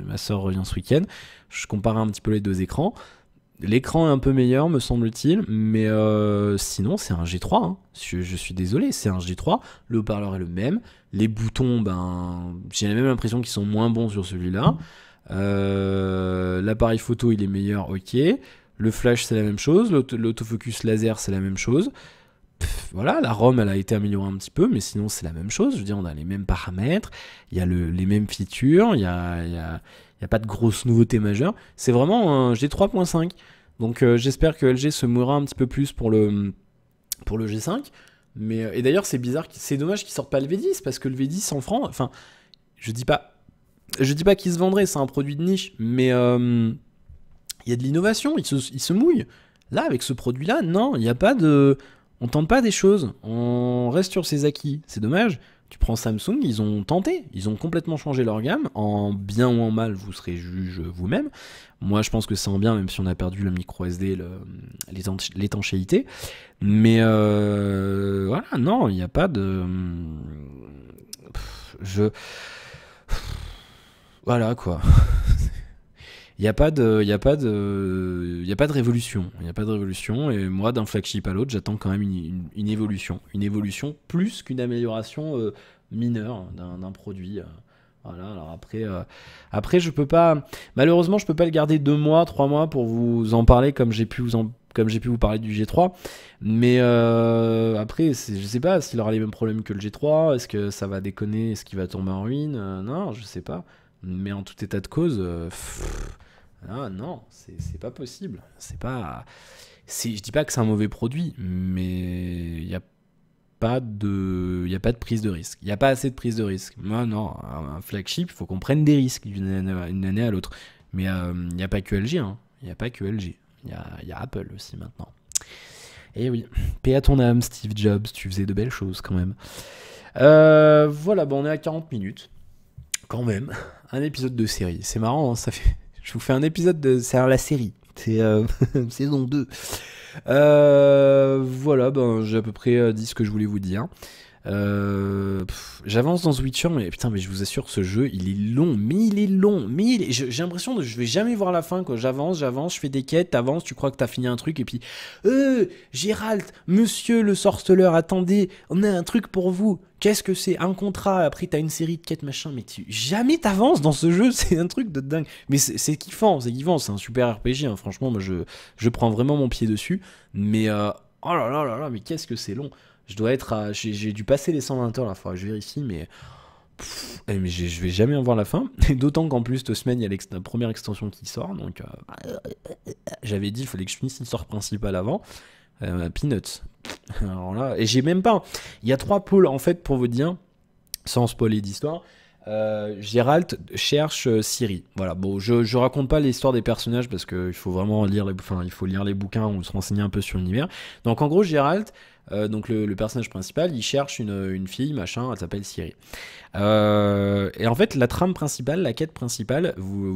Ma soeur revient ce week-end. Je comparerai un petit peu les deux écrans. L'écran est un peu meilleur, me semble-t-il, mais sinon c'est un G3. Hein. Je suis désolé, c'est un G3. Le haut-parleur est le même. Les boutons, j'ai la même impression qu'ils sont moins bons sur celui-là. L'appareil photo, il est meilleur, ok. Le flash, c'est la même chose. L'autofocus laser, c'est la même chose. Voilà, la ROM, elle a été améliorée un petit peu, mais sinon c'est la même chose. Je veux dire, on a les mêmes paramètres, il y a les mêmes features, il y a pas de grosses nouveautés majeures. C'est vraiment un G3.5. Donc j'espère que LG se mouillera un petit peu plus pour le G5. Et d'ailleurs, c'est bizarre, c'est dommage qu'ils sortent pas le V10, parce que le V10 en francs, enfin, je dis pas qu'il se vendrait, c'est un produit de niche, mais il y a de l'innovation, il se mouille. Là, avec ce produit-là, non, il n'y a pas de... On tente pas des choses, on reste sur ses acquis. C'est dommage. Tu prends Samsung, ils ont tenté, ils ont complètement changé leur gamme, en bien ou en mal, vous serez juge vous-même. Moi, je pense que c'est en bien, même si on a perdu le micro SD, l'étanchéité. Mais voilà, non, il n'y a pas de... Voilà, quoi. Il n'y a pas de révolution. Il n'y a pas de révolution. Et moi, d'un flagship à l'autre, j'attends quand même une évolution. Une évolution plus qu'une amélioration mineure d'un produit. Voilà. Alors après, je peux pas... Malheureusement, je peux pas le garder 2 mois, 3 mois pour vous en parler comme j'ai pu vous parler du G3. Mais après, je sais pas s'il aura les mêmes problèmes que le G3. Est-ce que ça va déconner? Est-ce qu'il va tomber en ruine? Non, je sais pas. Mais en tout état de cause, ah non, c'est pas possible. Je dis pas que c'est un mauvais produit, mais il n'y a pas de prise de risque. Il n'y a pas assez de prise de risque. Moi, non, un flagship, il faut qu'on prenne des risques d'une année à l'autre. Mais il n'y a pas que LG, hein. Il n'y a pas que LG. Il y a Apple aussi maintenant. Et oui, paix à ton âme, Steve Jobs, tu faisais de belles choses quand même. Voilà, bon, on est à 40 minutes. Quand même, un épisode de série. C'est marrant, hein, ça fait... Je vous fais un épisode de... C'est la série. C'est saison 2. Voilà, ben, j'ai à peu près dit ce que je voulais vous dire. J'avance dans The Witcher, mais putain, mais je vous assure, ce jeu, il est long, mais il est long, j'ai l'impression que je vais jamais voir la fin, quoi. J'avance, je fais des quêtes, t'avances, tu crois que t'as fini un truc, et puis, Gérald, monsieur le sorceleur, attendez, on a un truc pour vous. Qu'est-ce que c'est? Un contrat, après t'as une série de quêtes, machin, mais jamais t'avances dans ce jeu, c'est un truc de dingue. Mais c'est kiffant, c'est un super RPG, hein. Franchement, moi je prends vraiment mon pied dessus, mais oh là là là là, mais qu'est-ce que c'est long. Je dois être à... J'ai dû passer les 120 heures, là, faudra que je vérifie, mais... mais je vais jamais en voir la fin. Et d'autant qu'en plus, cette semaine, il y a la première extension qui sort, donc... j'avais dit, il fallait que je finisse l'histoire principale avant. Peanuts. Alors là... Et j'ai même pas... Il y a 3 pôles, en fait, pour vous dire, sans spoiler d'histoire. Gérald cherche Ciri. Voilà, bon, je raconte pas l'histoire des personnages parce qu'il faut vraiment lire il faut lire les bouquins ou se renseigner un peu sur l'univers. Donc en gros, Gérald, donc le personnage principal, il cherche une fille, machin, elle s'appelle Ciri. Et en fait, la trame principale, la quête principale,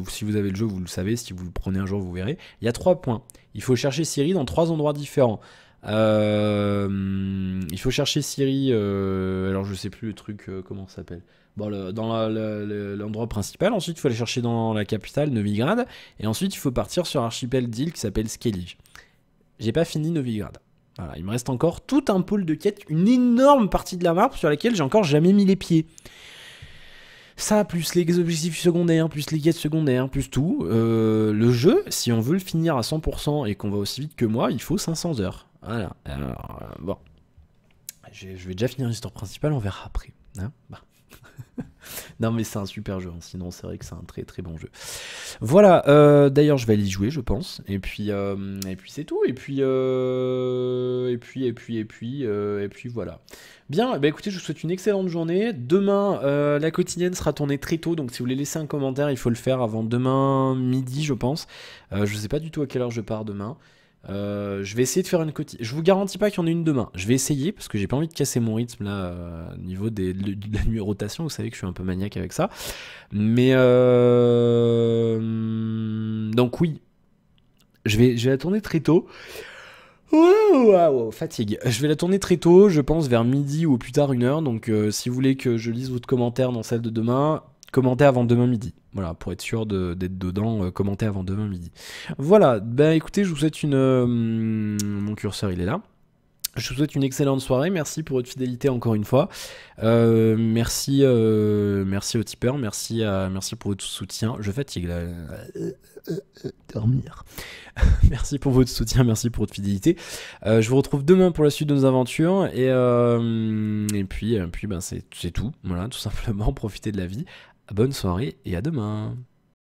si vous avez le jeu, vous le savez, si vous le prenez un jour, vous verrez, il y a 3 points. Il faut chercher Ciri dans 3 endroits différents. Il faut chercher Ciri, alors je sais plus le truc, comment ça s'appelle. Bon, dans l'endroit principal, ensuite il faut aller chercher dans la capitale, Novigrad, et ensuite il faut partir sur l'archipel d'îles qui s'appelle Skellige. J'ai pas fini Novigrad. Voilà, il me reste encore tout un pôle de quête, une énorme partie de la map sur laquelle j'ai encore jamais mis les pieds. Ça, plus les objectifs secondaires, plus les quêtes secondaires, plus tout. Le jeu, si on veut le finir à 100% et qu'on va aussi vite que moi, il faut 500 heures. Voilà. Alors, bon. Je vais déjà finir l'histoire principale, on verra après. Hein, bah. Non mais c'est un super jeu, hein. Sinon c'est vrai que c'est un très très bon jeu. Voilà, d'ailleurs je vais aller y jouer je pense. Et puis c'est tout. Et puis voilà. Bien, bah écoutez, je vous souhaite une excellente journée. Demain, la quotidienne sera tournée très tôt, donc si vous voulez laisser un commentaire, il faut le faire avant demain midi je pense. Je sais pas du tout à quelle heure je pars demain. Je vais essayer de faire une quotidienne. Je vous garantis pas qu'il y en ait une demain. Je vais essayer parce que j'ai pas envie de casser mon rythme là au niveau de la numérotation. Vous savez que je suis un peu maniaque avec ça. Mais donc oui, je vais la tourner très tôt. Wow, fatigue. Je vais la tourner très tôt, je pense vers midi ou plus tard 1h. Donc si vous voulez que je lise votre commentaire dans celle de demain, commentez avant demain midi. Voilà, pour être sûr d'être dedans, commentez avant demain midi. Voilà, bah écoutez, je vous souhaite mon curseur il est là. Je vous souhaite une excellente soirée, merci pour votre fidélité encore une fois. Merci aux tipeurs, merci pour votre soutien. Je fatigue là. Dormir. Merci pour votre soutien, merci pour votre fidélité. Je vous retrouve demain pour la suite de nos aventures. Et puis ben c'est tout. Voilà, tout simplement, profitez de la vie. Bonne soirée et à demain.